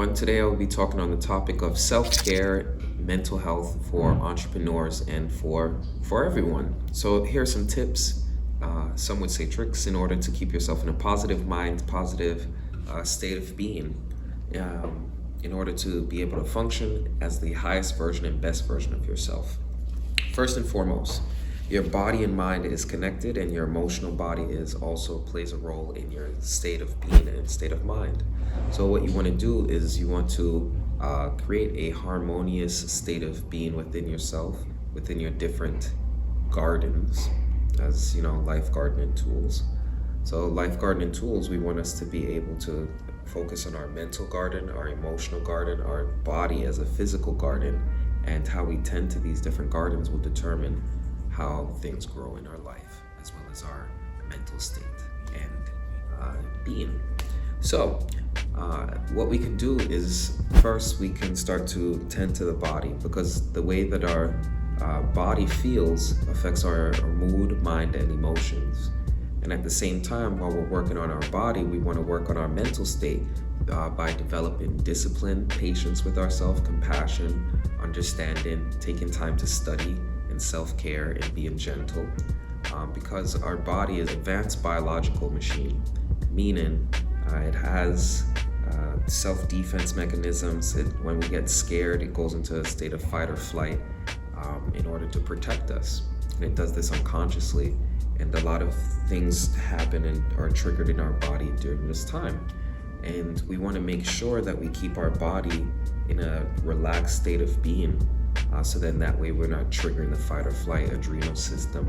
everyone. Today I will be talking on the topic of self-care, mental health for entrepreneurs and for everyone. So here are some tips, some would say tricks, in order to keep yourself in a positive mind, positive state of being, in order to be able to function as the highest version and best version of yourself. First and foremost, your body and mind is connected, and your emotional body is also plays a role in your state of being and state of mind. So what you want to do is you want to create a harmonious state of being within yourself, within your different gardens, as you know, life gardening tools. So life gardening tools, we want us to be able to focus on our mental garden, our emotional garden, our body as a physical garden, and how we tend to these different gardens will determine how things grow in our life, as well as our mental state and being. So what we can do is, first we can start to tend to the body, because the way that our body feels affects our mood, mind, and emotions. And at the same time, while we're working on our body, we want to work on our mental state by developing discipline, patience with ourselves, compassion, understanding, taking time to study, and self-care, and being gentle. Because our body is an advanced biological machine, meaning it has self-defense mechanisms. When we get scared, it goes into a state of fight or flight in order to protect us. And it does this unconsciously, and a lot of things happen and are triggered in our body during this time. And we want to make sure that we keep our body in a relaxed state of being, so then that way we're not triggering the fight or flight adrenal system,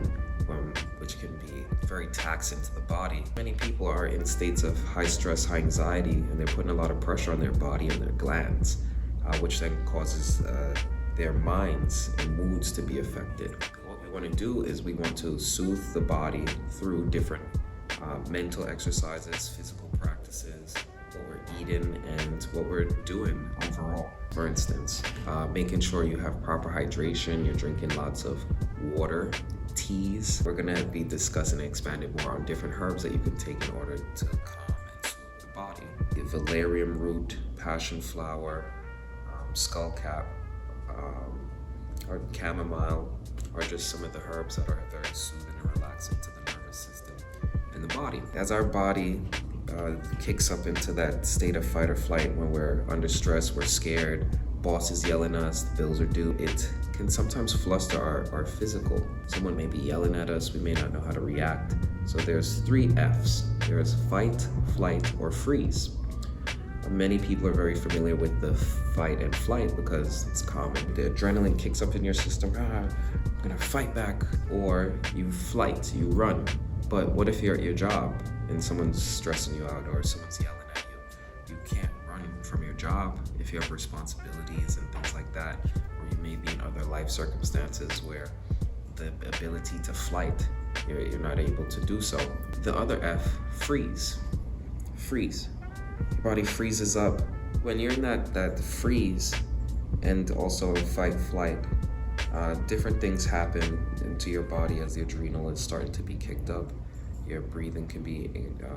which can be very taxing to the body. Many people are in states of high stress, high anxiety, and they're putting a lot of pressure on their body and their glands, which then causes their minds and moods to be affected. What we want to do is we want to soothe the body through different mental exercises, physical practices, what we're eating, and what we're doing overall. For instance, making sure you have proper hydration, you're drinking lots of water, teas. We're gonna be discussing and expanding more on different herbs that you can take in order to calm and soothe the body. The valerian root, passion flower, skullcap, or chamomile are just some of the herbs that are very soothing and relaxing to the nervous system and the body. As our body kicks up into that state of fight or flight, when we're under stress, we're scared, boss is yelling at us, the bills are due, it can sometimes fluster our physical. Someone may be yelling at us, we may not know how to react. So there's 3 F's. There's fight, flight, or freeze. Many people are very familiar with the fight and flight because it's common. The adrenaline kicks up in your system, I'm gonna fight back, or you flight, you run. But what if you're at your job and someone's stressing you out or someone's yelling at you? You can't run from your job if you have responsibilities and things like that, or you may be in other life circumstances where the ability to flight, you're not able to do so. The other F, freeze. Freeze. Your body freezes up. When you're in that freeze and also fight, flight, different things happen into your body as the adrenal is starting to be kicked up. Your breathing can be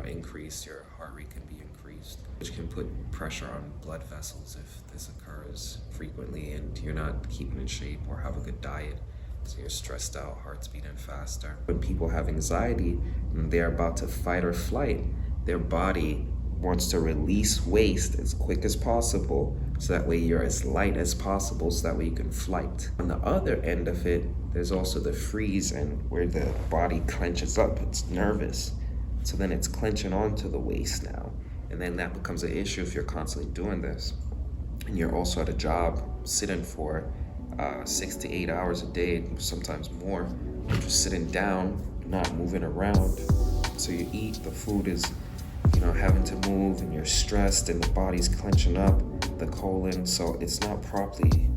increased, your heart rate can be increased, which can put pressure on blood vessels if this occurs frequently and you're not keeping in shape or have a good diet. So you're stressed out, heart's beating faster. When people have anxiety and they're about to fight or flight, their body wants to release waste as quick as possible, so that way you're as light as possible, so that way you can flight. On the other end of it, there's also the freeze, and where the body clenches up, it's nervous. So then it's clenching onto the waist now. And then that becomes an issue if you're constantly doing this. And you're also at a job, sitting for 6 to 8 hours a day, sometimes more. You're just sitting down, not moving around. So you eat, the food is having to move, and you're stressed, and the body's clenching up, the colon, so it's not properly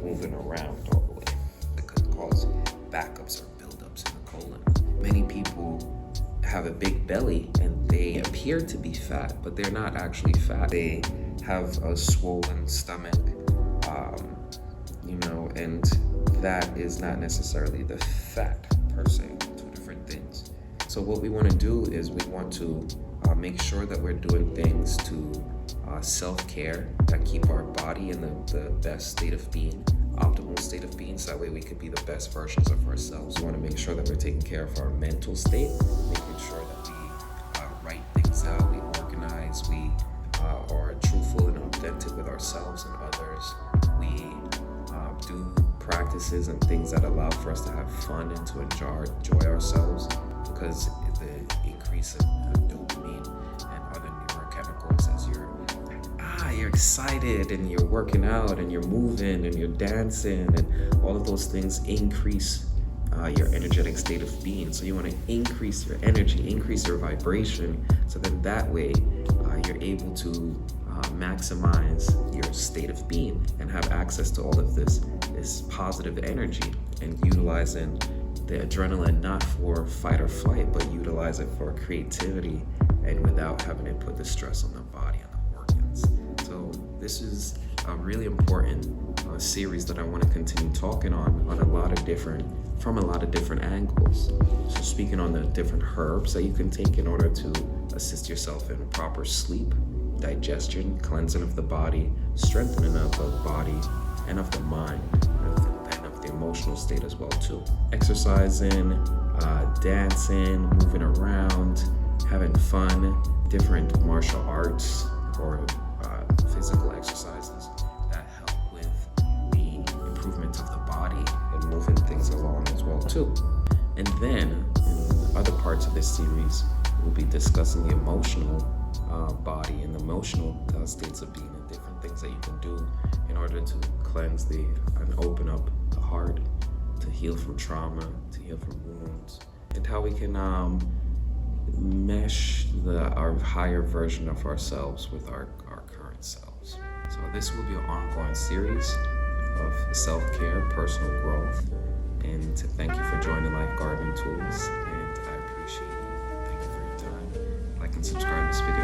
moving around all the way. It could cause backups or buildups in the colon. Many people have a big belly and they appear to be fat, but they're not actually fat. They have a swollen stomach, and that is not necessarily the fat per se, 2 different things. So what we want to do is we want to make sure that we're doing things to self-care that keep our body in the best state of being, optimal state of being, so that way we could be the best versions of ourselves. We want to make sure that we're taking care of our mental state, making sure that we write things out, we organize, we are truthful and authentic with ourselves and others. We do practices and things that allow for us to have fun and to enjoy ourselves, because the increase in dopamine and other neurochemicals as you're excited and you're working out and you're moving and you're dancing, and all of those things increase your energetic state of being. So you want to increase your energy, increase your vibration, so then that way you're able to maximize your state of being and have access to all of this positive energy, and utilizing the adrenaline not for fight or flight, but utilize it for creativity and without having to put the stress on the body and the organs. So this is a really important series that I want to continue talking on from a lot of different angles. So speaking on the different herbs that you can take in order to assist yourself in proper sleep, digestion, cleansing of the body, strengthening of the body and of the mind, and of the emotional state as well too. Exercising, dancing, moving around, having fun, different martial arts or physical exercises that help with the improvement of the body and moving things along as well too. And then in other parts of this series, we'll be discussing the emotional body and emotional states of being, and different things that you can do in order to cleanse and open up the heart, to heal from trauma, to heal from wounds, and how we can mesh our higher version of ourselves with our current selves. So this will be an ongoing series of self-care, personal growth, and thank you for joining Life Gardening Tools, and I appreciate you. Thank you for your time. Like and subscribe to this video